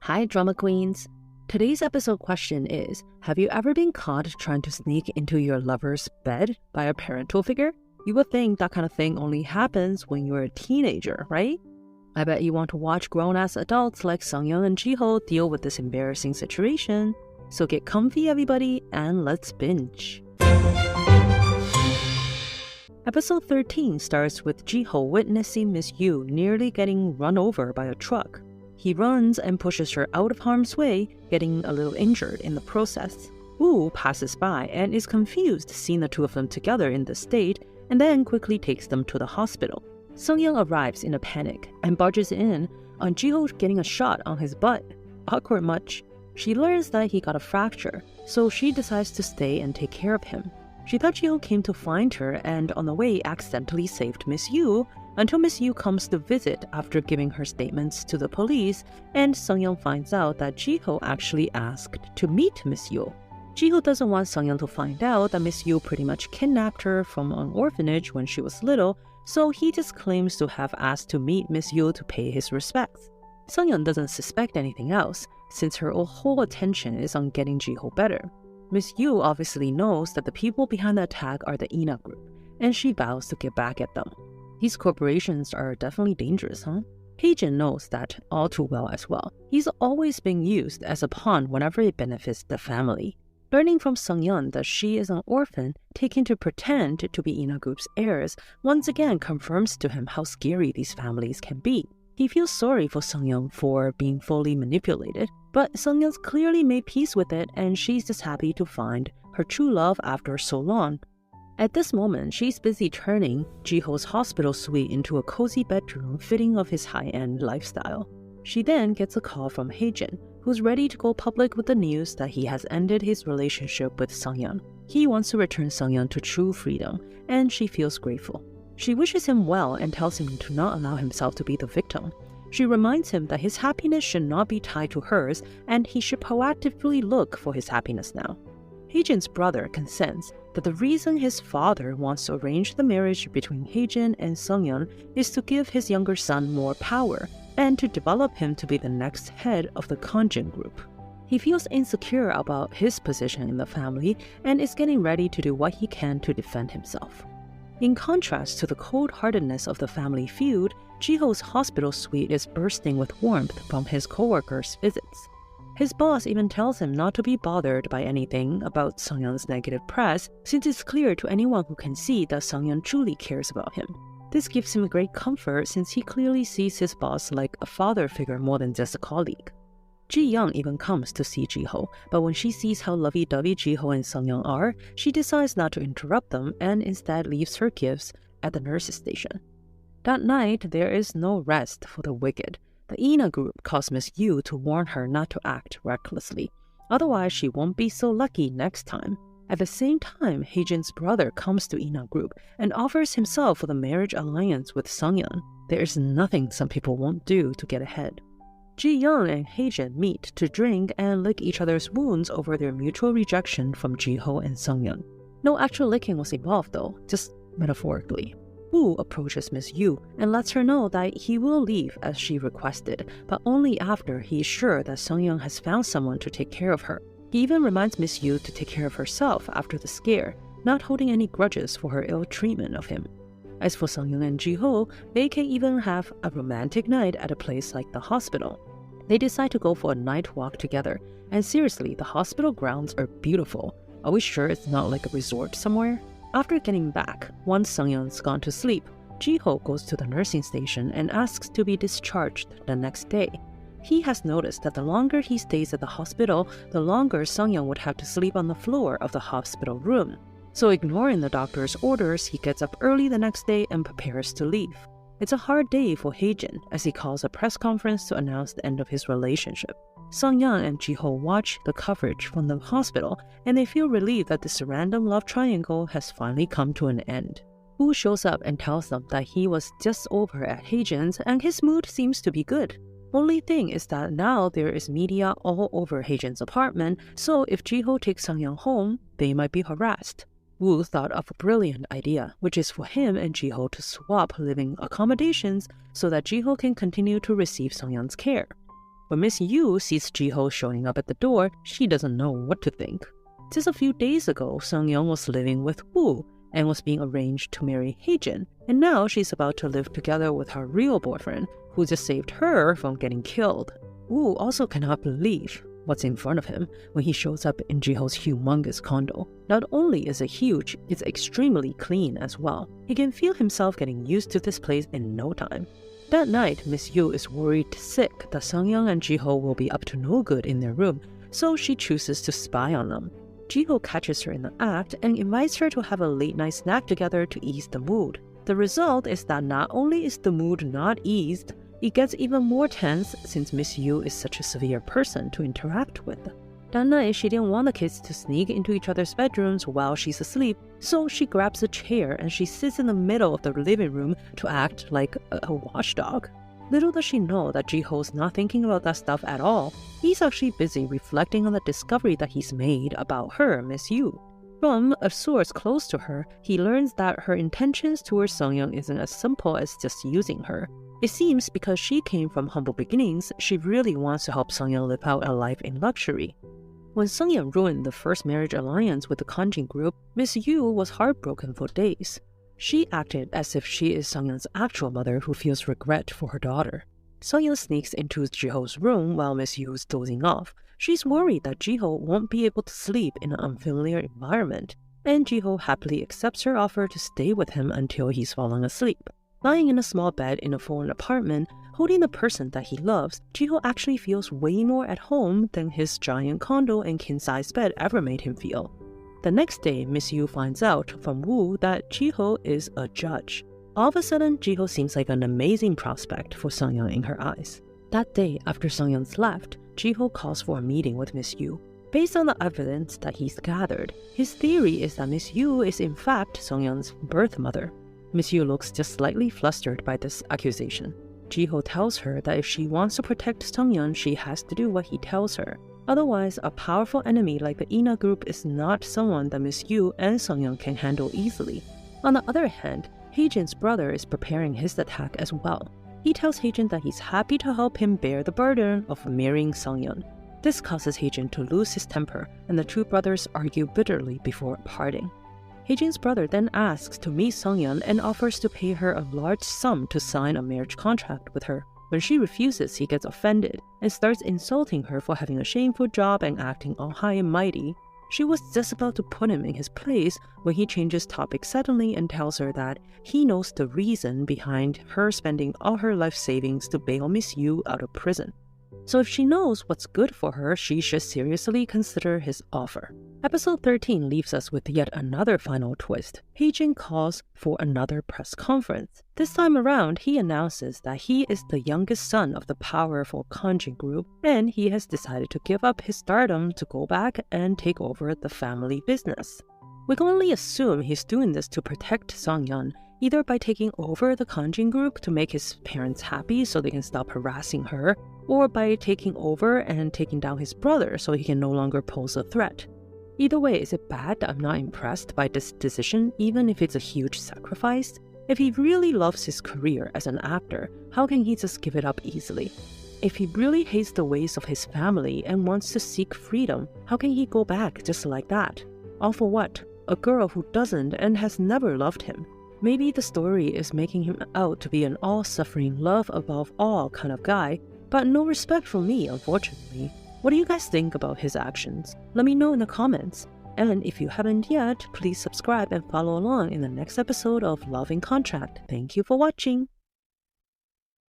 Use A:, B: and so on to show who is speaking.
A: Hi drama queens! Today's episode question is, have you ever been caught trying to sneak into your lover's bed by a parental figure? You would think that kind of thing only happens when you're a teenager, right? I bet you want to watch grown-ass adults like Sang-Eun and Ji-ho deal with this embarrassing situation. So get comfy everybody and let's binge! Episode 13 starts with Ji-ho witnessing Miss Yu nearly getting run over by a truck. He runs and pushes her out of harm's way, getting a little injured in the process. Woo passes by and is confused seeing the two of them together in this state, and then quickly takes them to the hospital. Sang-Eun arrives in a panic and barges in on Ji-ho getting a shot on his butt. Awkward much? She learns that he got a fracture, so she decides to stay and take care of him. She thought Ji-ho came to find her and on the way accidentally saved Miss Yu, until Miss Yu comes to visit after giving her statements to the police, and Sang-Eun finds out that Ji-ho actually asked to meet Miss Yu. Ji-ho doesn't want Sang-Eun to find out that Miss Yu pretty much kidnapped her from an orphanage when she was little, so he just claims to have asked to meet Miss Yu to pay his respects. Sang-Eun doesn't suspect anything else, since her whole attention is on getting Ji-ho better. Miss Yu obviously knows that the people behind the attack are the Ina group, and she vows to get back at them. These corporations are definitely dangerous, huh? Hae-Jin knows that all too well as well. He's always being used as a pawn whenever it benefits the family. Learning from Sang-Eun that she is an orphan, taken to pretend to be Ina Group's heirs, once again confirms to him how scary these families can be. He feels sorry for Sang-Eun for being fully manipulated, but Sang-Eun's clearly made peace with it and she's just happy to find her true love after so long. At this moment, she's busy turning Ji-ho's hospital suite into a cozy bedroom fitting of his high-end lifestyle. She then gets a call from Hae-Jin, who's ready to go public with the news that he has ended his relationship with Sang-Eun. He wants to return Sang-Eun to true freedom, and she feels grateful. She wishes him well and tells him to not allow himself to be the victim. She reminds him that his happiness should not be tied to hers, and he should proactively look for his happiness now. Hae-Jin's brother consents that the reason his father wants to arrange the marriage between Hae-Jin and Sang-Eun is to give his younger son more power and to develop him to be the next head of the Kang group. He feels insecure about his position in the family and is getting ready to do what he can to defend himself. In contrast to the cold-heartedness of the family feud, Ji-ho's hospital suite is bursting with warmth from his co-workers' visits. His boss even tells him not to be bothered by anything about Sang-Eun's negative press, since it's clear to anyone who can see that Sang-Eun truly cares about him. This gives him great comfort since he clearly sees his boss like a father figure more than just a colleague. Ji-young even comes to see Ji-ho, but when she sees how lovey-dovey Ji-ho and Sang-Eun are, she decides not to interrupt them and instead leaves her gifts at the nurse's station. That night, there is no rest for the wicked. The Ina group calls Miss Yu to warn her not to act recklessly, otherwise she won't be so lucky next time. At the same time, Hae-Jin's brother comes to Ina group and offers himself for the marriage alliance with Sang-Eun. There is nothing some people won't do to get ahead. Ji-young and Hae-Jin meet to drink and lick each other's wounds over their mutual rejection from Ji-ho and Sang-Eun. No actual licking was involved though, just metaphorically. Woo approaches Miss Yu and lets her know that he will leave as she requested, but only after he is sure that Sang-Eun has found someone to take care of her. He even reminds Miss Yu to take care of herself after the scare, not holding any grudges for her ill treatment of him. As for Sang-Eun and Ji-ho, they can even have a romantic night at a place like the hospital. They decide to go for a night walk together, and seriously, the hospital grounds are beautiful. Are we sure it's not like a resort somewhere? After getting back, once Sang-Eun's gone to sleep, Ji-ho goes to the nursing station and asks to be discharged the next day. He has noticed that the longer he stays at the hospital, the longer Sang-Eun would have to sleep on the floor of the hospital room. So ignoring the doctor's orders, he gets up early the next day and prepares to leave. It's a hard day for Hae-Jin as he calls a press conference to announce the end of his relationship. Sang-Eun and Ji-ho watch the coverage from the hospital and they feel relieved that this random love triangle has finally come to an end. Woo shows up and tells them that he was just over at Hae-Jin's and his mood seems to be good. Only thing is that now there is media all over Hae-Jin's apartment, so if Ji-ho takes Sang-Eun home, they might be harassed. Woo thought of a brilliant idea, which is for him and Ji-ho to swap living accommodations so that Ji-ho can continue to receive Sang-Eun's care. When Miss Yu sees Ji-ho showing up at the door, she doesn't know what to think. Just a few days ago, Sang-Eun was living with Woo and was being arranged to marry Hae-Jin, and now she's about to live together with her real boyfriend, who just saved her from getting killed. Woo also cannot believe what's in front of him when he shows up in Ji-ho's humongous condo. Not only is it huge, it's extremely clean as well. He can feel himself getting used to this place in no time. That night, Miss Yu is worried sick that Sang-Eun and Ji-ho will be up to no good in their room, so she chooses to spy on them. Ji-ho catches her in the act and invites her to have a late-night snack together to ease the mood. The result is that not only is the mood not eased, it gets even more tense since Miss Yu is such a severe person to interact with. That night, she didn't want the kids to sneak into each other's bedrooms while she's asleep, so she grabs a chair and she sits in the middle of the living room to act like a watchdog. Little does she know that Ji-ho's not thinking about that stuff at all. He's actually busy reflecting on the discovery that he's made about her, Miss Yu. From a source close to her, he learns that her intentions towards Sang-Eun isn't as simple as just using her. It seems because she came from humble beginnings, she really wants to help Sang-Eun live out a life in luxury. When Sang-Eun ruined the first marriage alliance with the Kang group, Miss Yu was heartbroken for days. She acted as if she is Sang-Eun's actual mother who feels regret for her daughter. Sang-Eun sneaks into Ji-ho's room while Miss Yu is dozing off. She's worried that Ji-ho won't be able to sleep in an unfamiliar environment, and Ji-ho happily accepts her offer to stay with him until he's fallen asleep. Lying in a small bed in a foreign apartment, holding the person that he loves, Ji-ho actually feels way more at home than his giant condo and king-size bed ever made him feel. The next day, Miss Yu finds out from Woo that Ji-ho is a judge. All of a sudden, Ji-ho seems like an amazing prospect for Sang-Eun in her eyes. That day, after Sang-Eun's left, Ji-ho calls for a meeting with Miss Yu. Based on the evidence that he's gathered, his theory is that Miss Yu is in fact Sang-Eun's birth mother. Miss Yu looks just slightly flustered by this accusation. Ji-ho tells her that if she wants to protect Sang-Eun, she has to do what he tells her. Otherwise, a powerful enemy like the Ina group is not someone that Miss Yu and Sang-Eun can handle easily. On the other hand, Hae-Jin's brother is preparing his attack as well. He tells Hae-Jin that he's happy to help him bear the burden of marrying Sang-Eun. This causes Hae-Jin to lose his temper, and the two brothers argue bitterly before parting. Hae-Jin's brother then asks to meet Sang-Eun and offers to pay her a large sum to sign a marriage contract with her. When she refuses, he gets offended and starts insulting her for having a shameful job and acting all high and mighty. She was just about to put him in his place when he changes topic suddenly and tells her that he knows the reason behind her spending all her life savings to bail Miss Yu out of prison. So if she knows what's good for her, she should seriously consider his offer. Episode 13 leaves us with yet another final twist. Hae-Jin calls for another press conference. This time around, he announces that he is the youngest son of the powerful Kang group, and he has decided to give up his stardom to go back and take over the family business. We can only assume he's doing this to protect Sang-Eun, either by taking over the Kang group to make his parents happy so they can stop harassing her, or by taking over and taking down his brother so he can no longer pose a threat. Either way, is it bad that I'm not impressed by this decision, even if it's a huge sacrifice? If he really loves his career as an actor, how can he just give it up easily? If he really hates the ways of his family and wants to seek freedom, how can he go back just like that? All for what? A girl who doesn't and has never loved him. Maybe the story is making him out to be an all-suffering, love above all kind of guy, but no respect for me, unfortunately. What do you guys think about his actions? Let me know in the comments. And if you haven't yet, please subscribe and follow along in the next episode of Love in Contract. Thank you for watching!